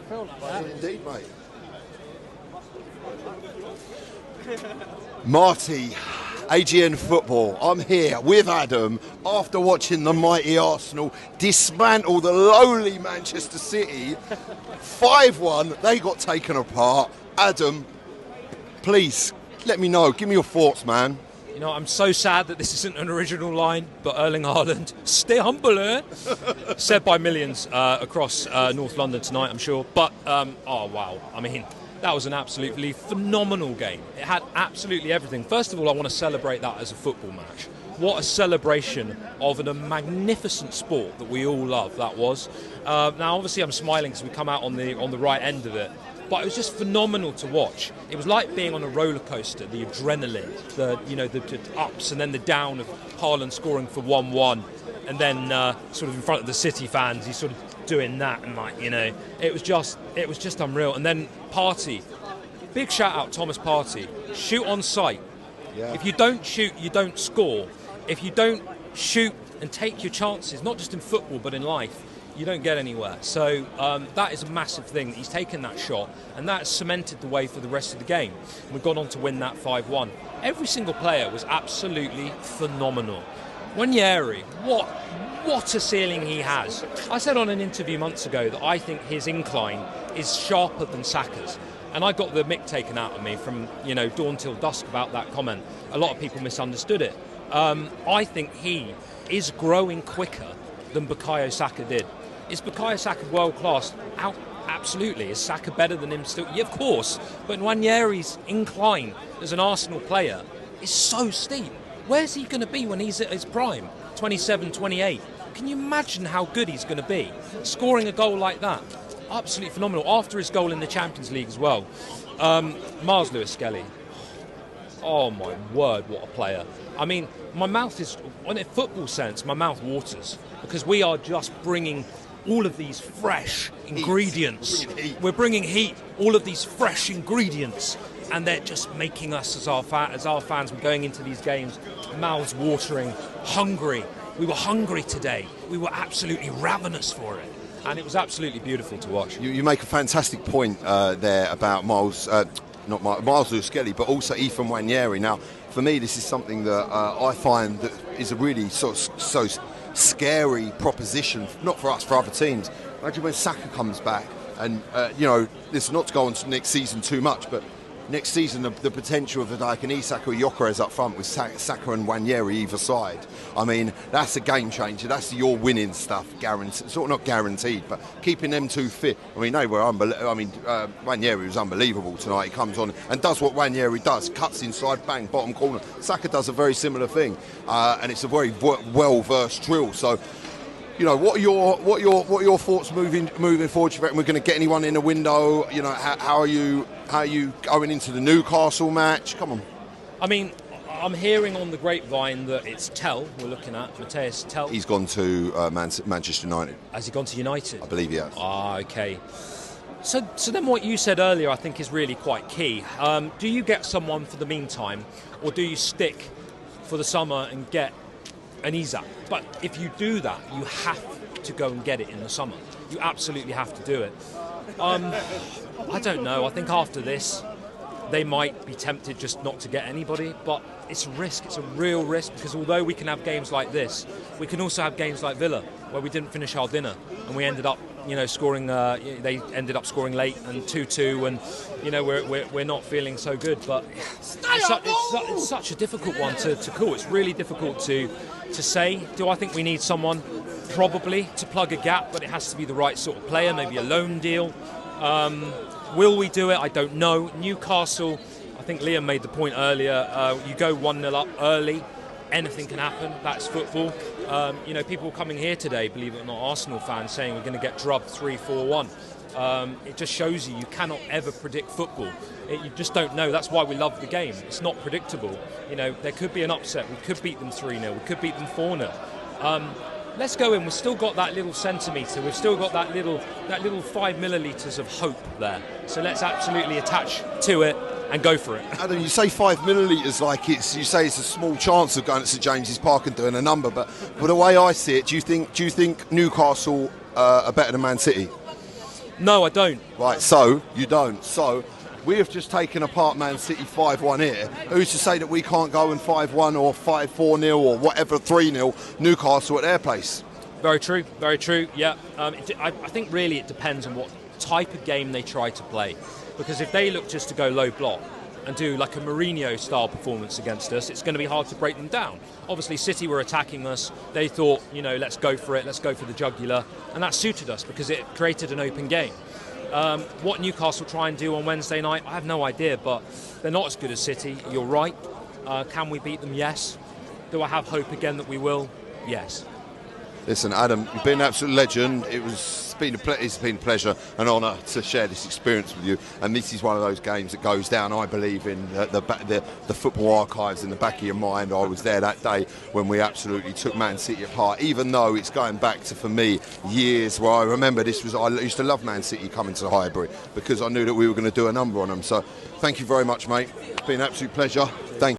feel like that. Indeed, mate. Marty, AGN Football, I'm here with Adam after watching the mighty Arsenal dismantle the lowly Manchester City. 5-1, they got taken apart. Adam, please, let me know, give me your thoughts, man. You know, I'm so sad that this isn't an original line, but Erling Haaland, stay humble, eh? Said by millions across North London tonight, I'm sure. But, oh, wow, I mean, that was an absolutely phenomenal game. It had absolutely everything. First of all, I want to celebrate that as a football match. What a celebration of a magnificent sport that we all love that was. Now, obviously, I'm smiling because we come out on the right end of it. But it was just phenomenal to watch. It was like being on a roller coaster. The adrenaline, the ups and then the down of Haaland scoring for 1-1, and then sort of in front of the City fans, he's sort of doing that, and it was just unreal. And then Partey, big shout out Thomas Partey, shoot on sight. Yeah. If you don't shoot, you don't score. If you don't shoot and take your chances, not just in football but in life, you don't get anywhere. So that is a massive thing. He's taken that shot, and that cemented the way for the rest of the game. We've gone on to win that 5-1. Every single player was absolutely phenomenal. Nwaneri, what a ceiling he has. I said on an interview months ago that I think his incline is sharper than Saka's. And I got the mick taken out of me from dawn till dusk about that comment. A lot of people misunderstood it. I think he is growing quicker than Bukayo Saka did. Is Bukayo Saka world class? Absolutely. Is Saka better than him still? Yeah, of course. But Nwaneri's incline as an Arsenal player is so steep. Where's he going to be when he's at his prime? 27, 28. Can you imagine how good he's going to be? Scoring a goal like that. Absolutely phenomenal. After his goal in the Champions League as well. Miles Lewis-Skelly. Oh my word, what a player. I mean, my mouth is, in a football sense, my mouth waters. Because we are just bringing all of these fresh ingredients. We're bringing heat, all of these fresh ingredients. And they're just making us, as our fans, we're going into these games, mouths watering, hungry. We were hungry today. We were absolutely ravenous for it. And it was absolutely beautiful to watch. You make a fantastic point there about Miles Lewis-Skelly, but also Ethan Nwaneri. Now, for me, this is something that I find that is a really so scary proposition, not for us, for other teams. Imagine when Saka comes back, and this is not to go on to next season too much, but next season the potential of like an Isak or Gyökeres up front with Saka and Nwaneri either side. I mean, that's a game changer. That's your winning stuff, guaranteed. Sort of not guaranteed, but keeping them two fit. I mean, they were Nwaneri was unbelievable tonight. He comes on and does what Nwaneri does, cuts inside, bang, bottom corner. Saka does a very similar thing, and it's a very well-versed drill. So, what are your thoughts moving forward? Do you reckon we're going to get anyone in the window? How are you going into the Newcastle match? Come on. I mean, I'm hearing on the grapevine that it's Tell we're looking at, Mateus Tell. He's gone to Manchester United. Has he gone to United? I believe he has. Ah, okay. So then what you said earlier I think is really quite key. Do you get someone for the meantime, or do you stick for the summer and get an Isak? But if you do that, you have to go and get it in the summer. You absolutely have to do it. I don't know. I think after this, they might be tempted just not to get anybody. But it's a risk. It's a real risk, because although we can have games like this, we can also have games like Villa, where we didn't finish our dinner and we ended up, scoring. They ended up scoring late and 2-2, and we're not feeling so good. But it's such a difficult one to call. It's really difficult to say. Do I think we need someone? Probably, to plug a gap, but it has to be the right sort of player, maybe a loan deal. Will we do it? I don't know. Newcastle, I think Liam made the point earlier, you go 1-0 up early, anything can happen. That's football. People coming here today, believe it or not, Arsenal fans, saying we're going to get drubbed 3-4-1. It just shows you cannot ever predict football. You just don't know. That's why we love the game. It's not predictable. There could be an upset. We could beat them 3-0. We could beat them 4-0. Let's go in. We've still got that little centimetre. We've still got that little 5 millilitres of hope there. So let's absolutely attach to it and go for it. Adam, you say 5 millilitres like you say it's a small chance of going to St James's Park and doing a number, but the way I see it, do you think Newcastle are better than Man City? No, I don't. Right, so you don't. So we have just taken apart Man City 5-1 here. Who's to say that we can't go and 5-1 or 5-4-0 or whatever 3-0 Newcastle at their place? Very true, very true, yeah. I think really it depends on what type of game they try to play. Because if they look just to go low block and do like a Mourinho-style performance against us, it's going to be hard to break them down. Obviously, City were attacking us. They thought, let's go for it, let's go for the jugular. And that suited us because it created an open game. What Newcastle try and do on Wednesday night, I have no idea, but they're not as good as City. You're right. Can we beat them? Yes. Do I have hope again that we will? Yes. Listen, Adam, you've been an absolute legend. It's been a pleasure, an honour to share this experience with you. And this is one of those games that goes down, I believe, in the football archives in the back of your mind. I was there that day when we absolutely took Man City apart, even though it's going back to, for me, years where I remember I used to love Man City coming to Highbury because I knew that we were going to do a number on them. So thank you very much, mate. It's been an absolute pleasure. Thank you.